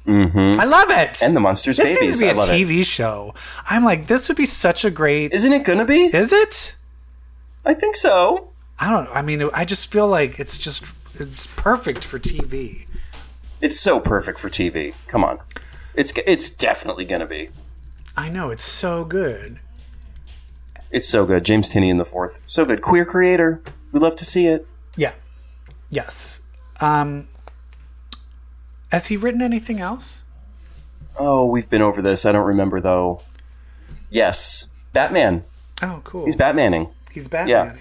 I love it. And the Monsters this Babies. This needs I to love be a it. TV show. I'm like, this would be such a great... Isn't it going to be? Is it? I think so. I don't know. I mean, I just feel like it's perfect for TV. It's so perfect for TV. Come on. It's definitely going to be. I know. It's so good. It's so good. James Tinian IV. So good. Queer creator. We love to see it. Yeah. Yes. Has he written anything else? Oh, we've been over this. I don't remember, though. Yes. Batman. Oh, cool. He's Batmaning. He's Batmaning. Yeah.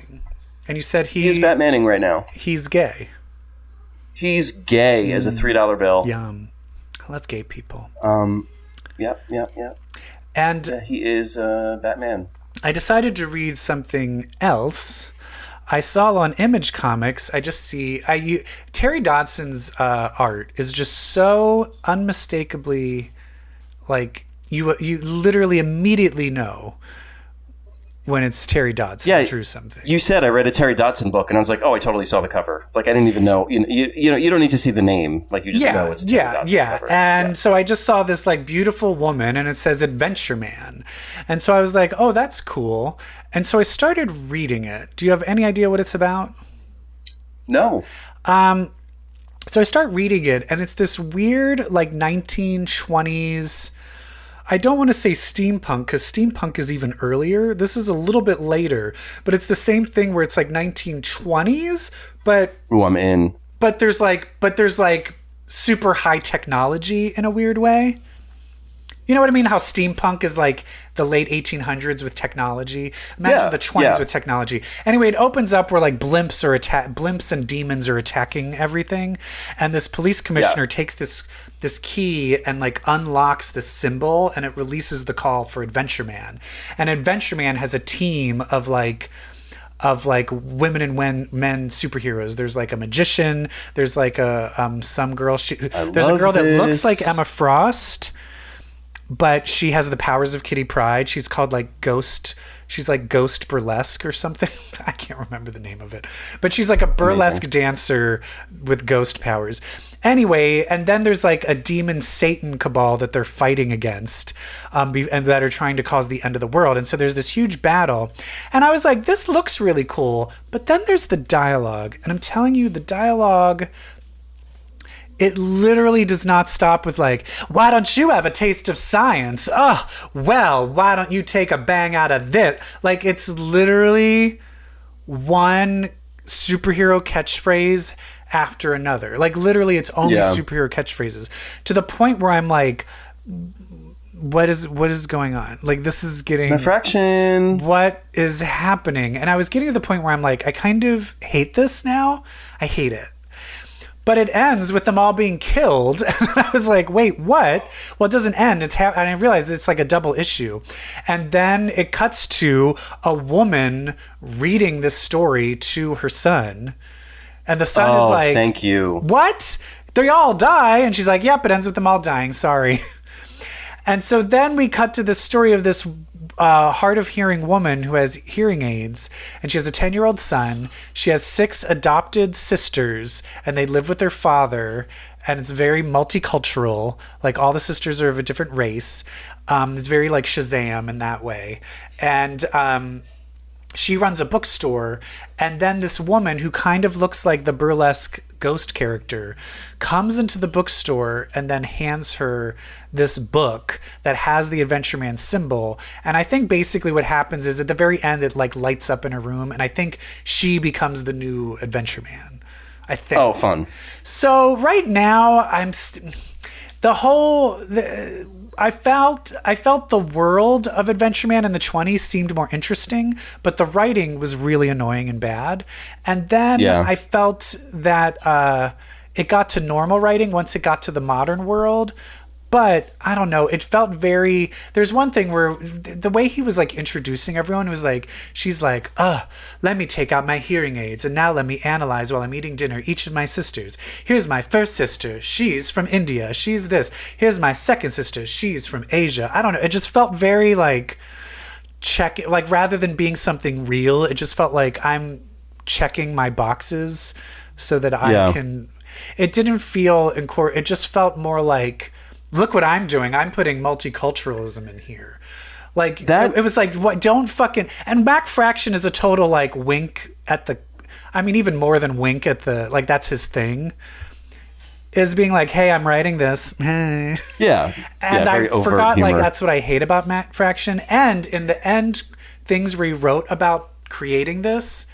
And you said He is Batmaning right now. He's gay. He's gay as a $3 bill. Yum. I love gay people. Yep. And he is Batman. I decided to read something else. I saw on Image Comics, I just see... Terry Dodson's art is just so unmistakably... Like, you literally immediately know when it's Terry Dodson drew something. You said I read a Terry Dodson book, and I was like, oh, I totally saw the cover. Like, I didn't even know. You don't need to see the name. Like, you just know it's a Terry Dodson cover. And so I just saw this, like, beautiful woman, and it says Adventureman. And so I was like, oh, that's cool. And so I started reading it. Do you have any idea what it's about? No. So I start reading it, and it's this weird, like, 1920s... I don't want to say steampunk, because steampunk is even earlier. This is a little bit later, but it's the same thing where it's like 1920s, but... Ooh, I'm in. But there's like super high technology in a weird way. You know what I mean? How steampunk is like the late 1800s with technology. Imagine the 20s with technology. Anyway, it opens up where like blimps and demons are attacking everything, and this police commissioner takes this key and like unlocks this symbol, and it releases the call for Adventureman. And Adventureman has a team of like women and men superheroes. There's like a magician. There's like a some girl. There's a girl that looks like Emma Frost, but she has the powers of Kitty Pryde. She's called like Ghost. She's like Ghost Burlesque or something. I can't remember the name of it. But she's like a burlesque dancer with ghost powers. Anyway, and then there's like a demon Satan cabal that they're fighting against, and that are trying to cause the end of the world. And so there's this huge battle. And I was like, this looks really cool. But then there's the dialogue. And I'm telling you, the dialogue... It literally does not stop with like, why don't you have a taste of science? Oh, well, why don't you take a bang out of this? Like, it's literally one superhero catchphrase after another. Like, literally, it's only superhero catchphrases. To the point where I'm like, what is going on? Like, this is getting... A fraction. What is happening? And I was getting to the point where I'm like, I kind of hate this now. I hate it. But it ends with them all being killed. And I was like, wait, what? Well, it doesn't end. And I realized it's like a double issue. And then it cuts to a woman reading this story to her son. And the son is like, thank you. What? They all die? And she's like, yep, it ends with them all dying. Sorry. And so then we cut to the story of this hard of hearing woman who has hearing aids, and she has a 10-year-old son. She has 6 adopted sisters, and they live with their father, and it's very multicultural. Like, all the sisters are of a different race. It's very like Shazam in that way. And she runs a bookstore, and then this woman who kind of looks like the burlesque ghost character comes into the bookstore and then hands her this book that has the Adventureman symbol. And I think basically what happens is at the very end it like lights up in her room, and I think she becomes the new Adventureman. I think. Oh, fun. So right now I felt the world of Adventureman in the 20s seemed more interesting, but the writing was really annoying and bad. And then I felt that it got to normal writing once it got to the modern world. But I don't know, it felt very... There's one thing where the way he was like introducing everyone was like, she's like, let me take out my hearing aids, and now let me analyze while I'm eating dinner each of my sisters. Here's my first sister. She's from India. She's this. Here's my second sister. She's from Asia. I don't know. It just felt very like like rather than being something real, it just felt like I'm checking my boxes so that I can... It didn't feel... It just felt more like... Look what I'm doing. I'm putting multiculturalism in here. Like That- it was like, what? Don't fucking. And Mac Fraction is a total like wink at the. I mean, even more than wink at the. Like that's his thing. Is being like, hey, I'm writing this. Yeah. And very I overt forgot, humor. like, that's what I hate about Matt Fraction. And in the end, things where he wrote about creating this,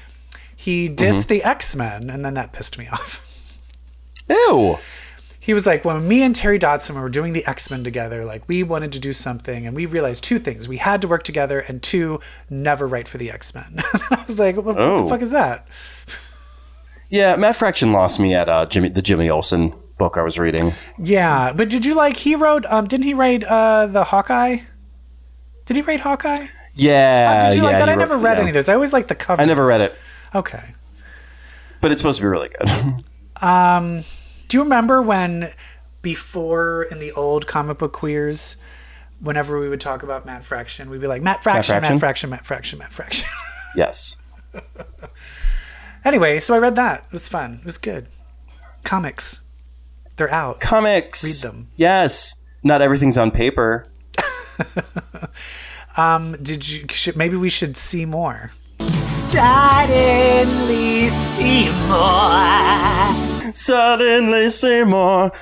he dissed the X-Men, and then that pissed me off. Ew. He was like, when me and Terry Dodson were doing the X-Men together, like, we wanted to do something, and we realized two things. We had to work together, and two, never write for the X-Men. I was like, what the fuck is that? Yeah, Matt Fraction lost me at the Jimmy Olsen book I was reading. Yeah, but did you like, he wrote, didn't he write the Hawkeye? Did he write Hawkeye? Yeah. Did you like that? I never read yeah. any of those. I always like the covers. I never read it, Okay. but it's supposed to be really good. Do you remember when, before in the old comic book queers, whenever we would talk about Matt Fraction, we'd be like, Matt Fraction, Matt Fraction, Matt Fraction, Matt Fraction. Yes. Anyway, so I read that. It was fun. It was good. Comics. They're out. Comics. Read them. Yes. Not everything's on paper. Maybe we should see more. Suddenly Seymour. Suddenly see more.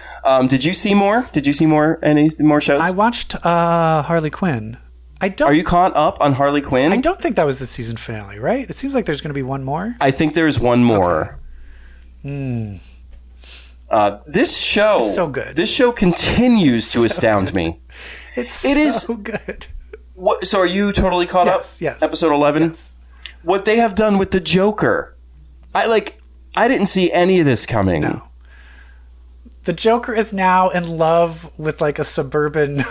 Did you see more? Did you see more? Any more shows? I watched Harley Quinn. Are you caught up on Harley Quinn? I don't think that was the season finale, right? It seems like there's going to be one more. I think there's one more. This show It's so good. This show continues to astound me. It is- so good. What, so are you totally caught up? Yes. Episode 11? Yes. What they have done with the Joker. I didn't see any of this coming. No. The Joker is now in love with like a suburban,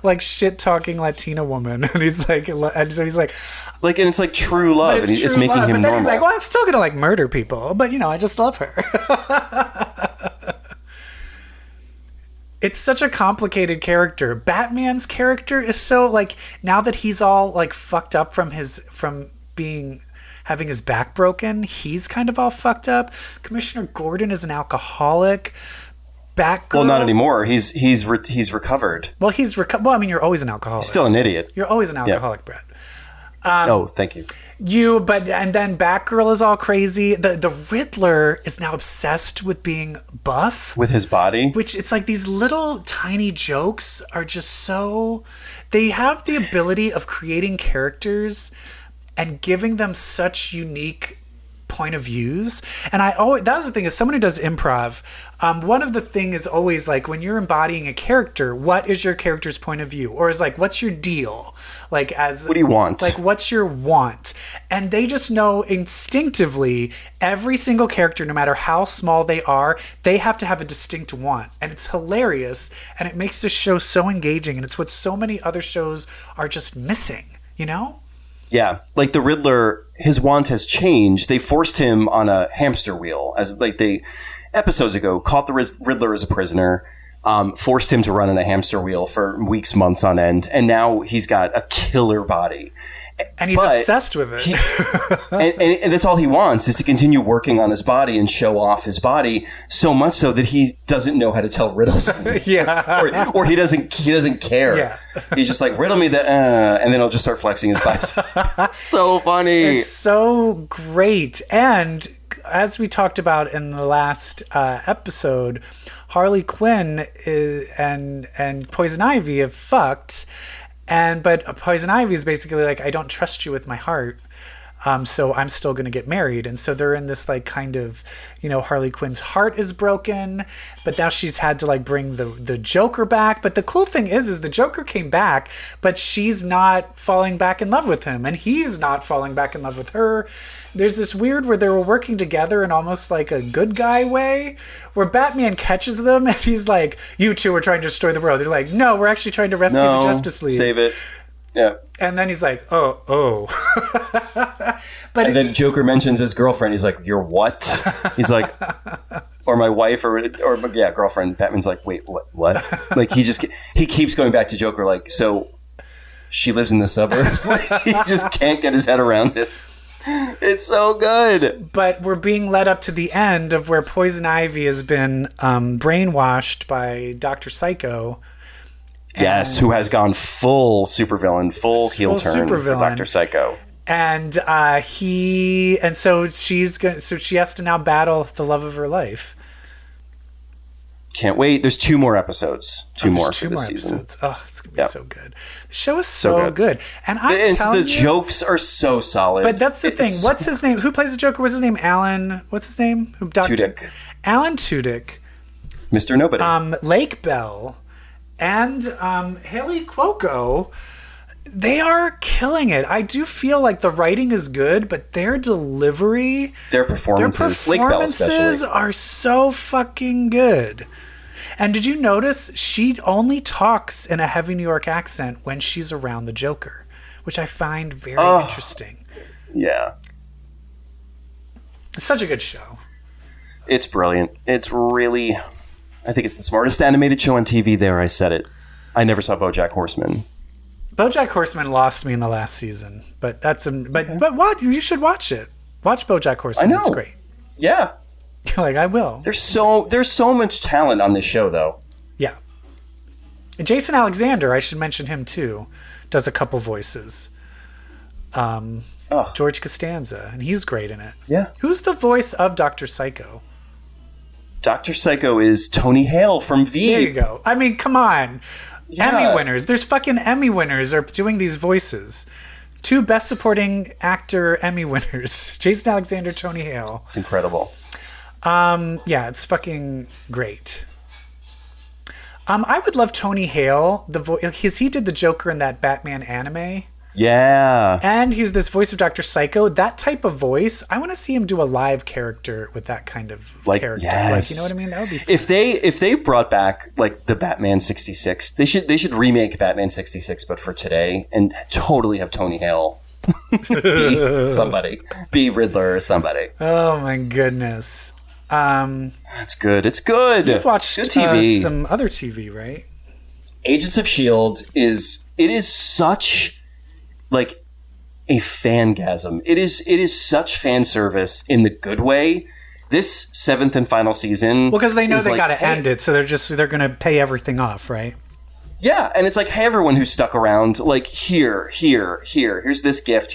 like shit talking Latina woman, and he's like, and so he's like, And it's like true love, and it's true making love. him But then normal. he's like, well, I'm still gonna like murder people, but I just love her. It's such a complicated character. Batman's character is so like, now that he's all like fucked up from having his back broken, he's kind of all fucked up. Commissioner Gordon is an alcoholic. Batgirl. Well, not anymore. He's recovered. Well, well, I mean, you're always an alcoholic. Still an idiot. You're always an alcoholic, Brett. Oh, thank you. And then Batgirl is all crazy. The Riddler is now obsessed with being buff. With his body. Which it's like these little tiny jokes are just so, they have the ability of creating characters and giving them such unique point of views. And that was the thing, as someone who does improv, one of the thing is always like, when you're embodying a character, what is your character's point of view? Or is like, what's your deal? Like, what do you want? Like, what's your want? And they just know instinctively, every single character, no matter how small they are, they have to have a distinct want. And it's hilarious, and it makes the show so engaging, and it's what so many other shows are just missing, Yeah, like the Riddler, his want has changed. They forced him on a hamster wheel, episodes ago caught the Riddler as a prisoner, forced him to run in a hamster wheel for weeks, months on end, and now he's got a killer body. And he's obsessed with it. And that's all he wants, is to continue working on his body and show off his body, so much so that he doesn't know how to tell riddles. Yeah. or he doesn't care. Yeah. He's just like, riddle me the and then he'll just start flexing his bicep. So funny. It's so great. And as we talked about in the last episode, Harley Quinn and Poison Ivy have fucked. But Poison Ivy is basically like, I don't trust you with my heart. So I'm still going to get married. And so they're in this like kind of, Harley Quinn's heart is broken, but now she's had to like bring the Joker back. But the cool thing is the Joker came back, but she's not falling back in love with him, and he's not falling back in love with her. There's this weird where they were working together in almost like a good guy way, where Batman catches them and he's like, you two are trying to destroy the world. They're like, no, we're actually trying to rescue the Justice League. Save it. Yeah. And then he's like, oh. But and then Joker mentions his girlfriend. He's like, "You're what?" He's like, "Or my wife, or girlfriend." Batman's like, "Wait, what?" Like he keeps going back to Joker. Like, so she lives in the suburbs. Like, he just can't get his head around it. It's so good. But we're being led up to the end of where Poison Ivy has been brainwashed by Dr. Psycho. Yes, who has gone full supervillain, full heel turn for Dr. Psycho. And she has to now battle the love of her life. Can't wait. There's 2 more episodes. Two more for this season. Oh, it's gonna be so good. The show is so good. And the jokes are so solid. But that's the thing. What's his name? Who plays the Joker? What's his name? Alan. What's his name? Tudyk. Alan Tudyk. Mr. Nobody. Lake Bell and Haley Cuoco. They are killing it. I do feel like the writing is good, but their delivery, their performances Lake Bell especially, are so fucking good. And did you notice she only talks in a heavy New York accent when she's around the Joker, which I find very interesting. Yeah. It's such a good show. It's brilliant. It's really, I think it's the smartest animated show on TV there. I said it. I never saw BoJack Horseman. BoJack Horseman lost me in the last season, but but what? You should watch it. Watch BoJack Horseman. I know. It's great. Yeah. You're like, I will. There's so much talent on this show, though. Yeah. And Jason Alexander, I should mention him too, does a couple voices. George Costanza, and he's great in it. Yeah. Who's the voice of Dr. Psycho? Dr. Psycho is Tony Hale from V. There you go. I mean, come on. Yeah. Emmy winners. There's fucking Emmy winners are doing these voices. 2 Best Supporting Actor Emmy winners. Jason Alexander, Tony Hale. It's incredible. Yeah, it's fucking great. I would love Tony Hale. He did the Joker in that Batman anime. Yeah. And he's this voice of Dr. Psycho. That type of voice, I want to see him do a live character with that kind of character. Yes. You know what I mean? That would be fun. If they brought back the Batman 66, they should remake Batman 66 but for today and totally have Tony Hale be somebody. Be Riddler or somebody. Oh my goodness. It's good. It's good. You've watched good TV. Some other TV, right? Agents of S.H.I.E.L.D. is such a fangasm. It is such fan service in the good way. This 7th and final season. Well, because they know they got to end it, so they're going to pay everything off, right? Yeah, and it's like, hey, everyone who stuck around, here's this gift.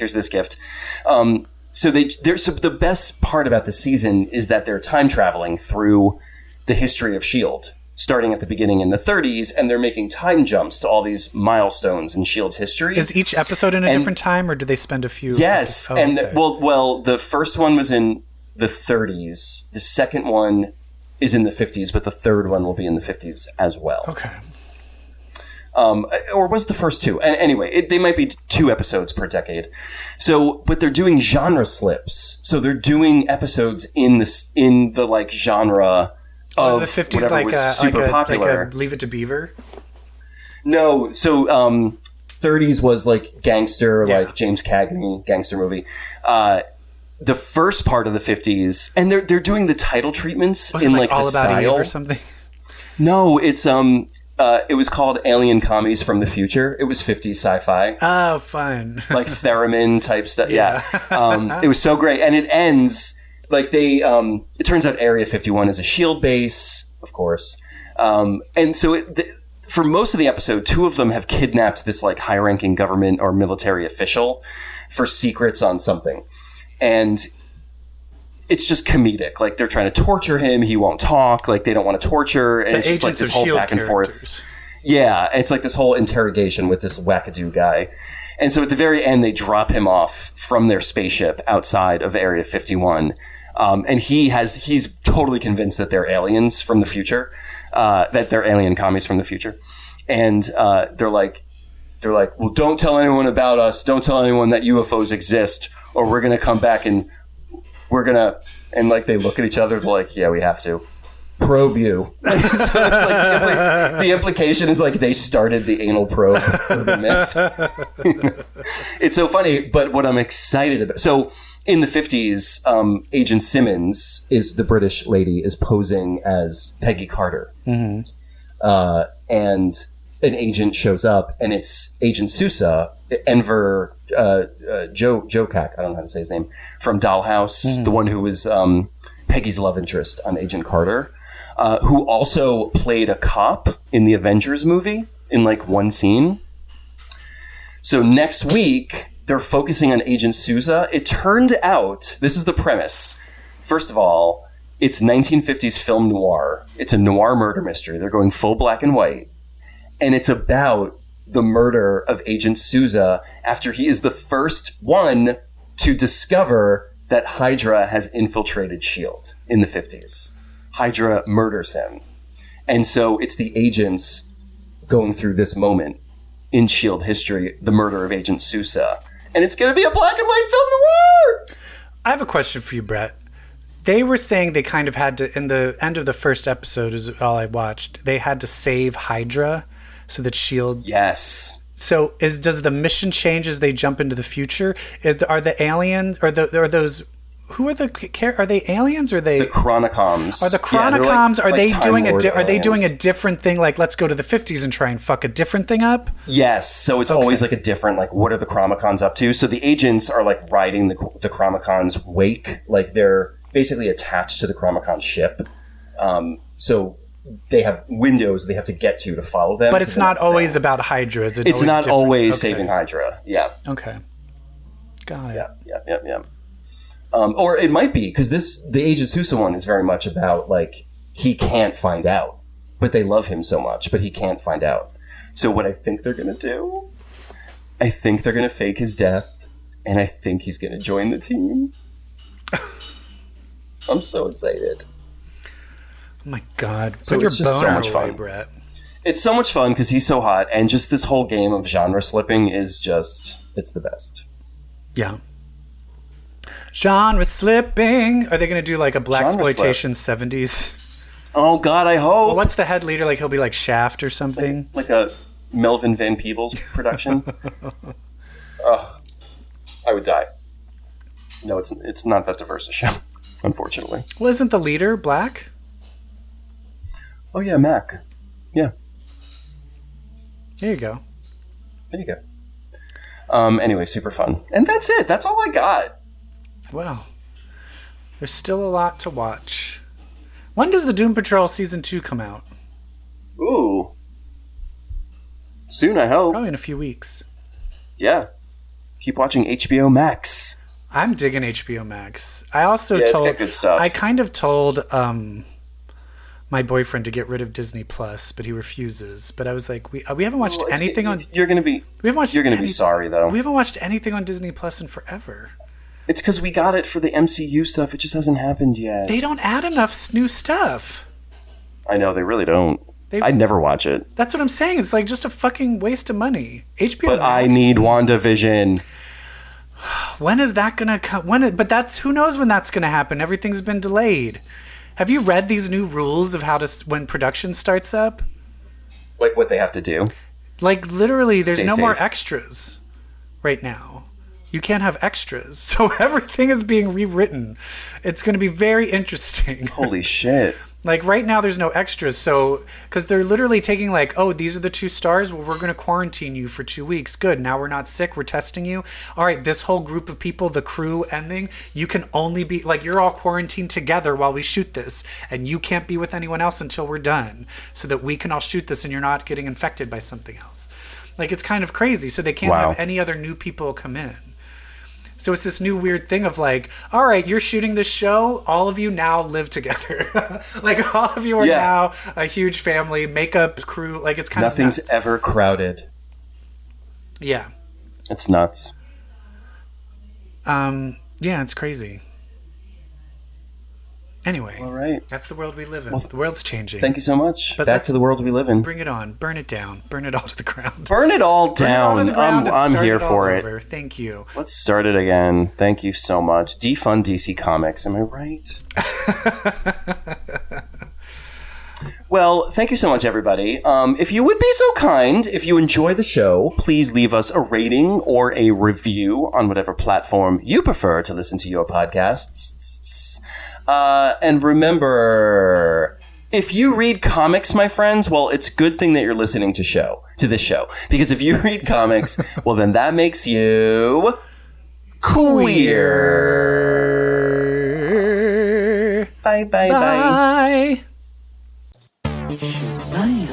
So the best part about the season is that they're time traveling through the history of S.H.I.E.L.D., starting at the beginning in the 30s, and they're making time jumps to all these milestones in S.H.I.E.L.D.'s history. Is each episode in a different time, or do they spend a few? Yes, the first one was in the 30s. The second one is in the 50s, but the third one will be in the 50s as well. Okay. Or was the first 2? And anyway, they might be 2 episodes per decade. So, but they're doing genre slips. So they're doing episodes in the genre. Was the 50s like super popular. Like a Leave It to Beaver? No, so 30s was like gangster, like James Cagney gangster movie. The first part of the 50s, and they're doing the title treatments in like All the About style Eve or something. No, it's it was called Alien Commies from the Future. It was 50s sci-fi. Oh, fun. Like theremin type stuff. Yeah. It was so great, and it ends. Like it turns out Area 51 is a S.H.I.E.L.D. base, of course. And so for most of the episode, 2 of them have kidnapped this like high-ranking government or military official for secrets on something. And it's just comedic. Like they're trying to torture him. He won't talk. Like they don't want to torture. And it's just like this whole back and forth. Yeah. It's like this whole interrogation with this wackadoo guy. And so at the very end, they drop him off from their spaceship outside of Area 51. And he's totally convinced that they're aliens from the future, that they're alien commies from the future. And they're like, well, don't tell anyone about us. Don't tell anyone that UFOs exist, or we're going to come back and and like they look at each other, they're like, yeah, we have to probe you. So it's like the implication is like they started the anal probe urban myth. It's so funny, but what I'm excited about. So in the 50s, Agent Simmons is the British lady is posing as Peggy Carter. Mm-hmm. And an agent shows up, and it's Agent Sousa, Enver Joe Cack, I don't know how to say his name, from Dollhouse, the one who was Peggy's love interest on Agent Carter, who also played a cop in the Avengers movie in like one scene. So next week, they're focusing on Agent Sousa. It turned out, this is the premise. First of all, it's 1950s film noir. It's a noir murder mystery. They're going full black and white. And it's about the murder of Agent Sousa after he is the first one to discover that Hydra has infiltrated S.H.I.E.L.D. in the 50s. Hydra murders him. And so it's the agents going through this moment in S.H.I.E.L.D. history, the murder of Agent Sousa. And it's going to be a black and white film noir! I have a question for you, Brett. They were saying they kind of had to, in the end of the first episode is all I watched, they had to save Hydra so that S.H.I.E.L.D. Yes. So does the mission change as they jump into the future? Are the aliens, are those... Who are are they aliens or are they the Chronicoms? Are the Chronicoms? Are they doing a aliens. different thing? Like, let's go to the 50s and try and fuck a different thing up. Yes, so it's always like a different, like, what are the Chromicons up to? So the agents are like riding the Chromicons' wake, like they're basically attached to the Chromicon ship. So they have windows they have to get to follow them. But it's not always about Hydra. Is it? It's not different? always saving Hydra. Yeah. Okay. Got it. Yeah. Or it might be, because the Agent Sousa one is very much about, like, he can't find out. But they love him so much, but he can't find out. So what I think they're going to do, I think they're going to fake his death, and I think he's going to join the team. I'm so excited. Oh my God. So Put your it's just so boner much away, fun. Brett. It's so much fun, because he's so hot, and just this whole game of genre slipping is just, it's the best. Yeah. Genre slipping. Are they going to do like a blaxploitation 70s? Oh God, I hope. Well, what's the head leader? Like he'll be like Shaft or something? Like a Melvin Van Peebles production. Ugh, I would die. No, it's not that diverse a show, unfortunately. Well, isn't the leader black? Oh yeah, Mac. Yeah. There you go. There you go. Anyway, super fun. And that's it. That's all I got. Well, there's still a lot to watch. When does the Doom Patrol Season 2 come out? Ooh. Soon, I hope. Probably in a few weeks. Yeah. Keep watching HBO Max. I'm digging HBO Max. I also it's got good stuff. I kind of told my boyfriend to get rid of Disney Plus, but he refuses. But I was like, we haven't watched anything on. You're gonna be. We haven't watched. You're gonna be sorry though. We haven't watched anything on Disney Plus in forever. It's because we got it for the MCU stuff. It just hasn't happened yet. They don't add enough new stuff. I know, they really don't. I'd never watch it. That's what I'm saying. It's like just a fucking waste of money. HBO But Max. I need WandaVision. When is that gonna come? But that's who knows when that's gonna happen. Everything's been delayed. Have you read these new rules of how to when production starts up? Like what they have to do? Like literally, there's Stay no more safe. extras right now. You can't have extras, so everything is being rewritten. It's going to be very interesting. Holy shit. Like right now there's no extras, so because they're literally taking like, oh, these are the 2 stars, well, we're going to quarantine you for 2 weeks. Good, now we're not sick, we're testing you. All right, this whole group of people, the crew ending, you can only be like, you're all quarantined together while we shoot this, and you can't be with anyone else until we're done, so that we can all shoot this and you're not getting infected by something else. Like, it's kind of crazy, so they can't have any other new people come in. So it's this new weird thing of like, all right, you're shooting this show. All of you now live together. Like all of you are now a huge family, makeup crew. Like it's kind of Nothing's ever crowded. Yeah. It's nuts. Yeah, it's crazy. Anyway, All right. that's the world we live in. The world's changing. Thank you so much. But Back to the world we live in. Bring it on. Burn it down. Burn it all to the ground. Burn it all Burn it all to down. the ground and I'm start here it all for it. over. Thank you. Let's start it again. Thank you so much. Defund DC Comics. Am I right? Well, thank you so much, everybody. If you would be so kind, if you enjoy the show, please leave us a rating or a review on whatever platform you prefer to listen to your podcasts. And remember, If you read comics, my friends, well, it's a good thing that you're listening to this show. Because if you read comics, well, then that makes you queer. Bye, bye, bye. Bye.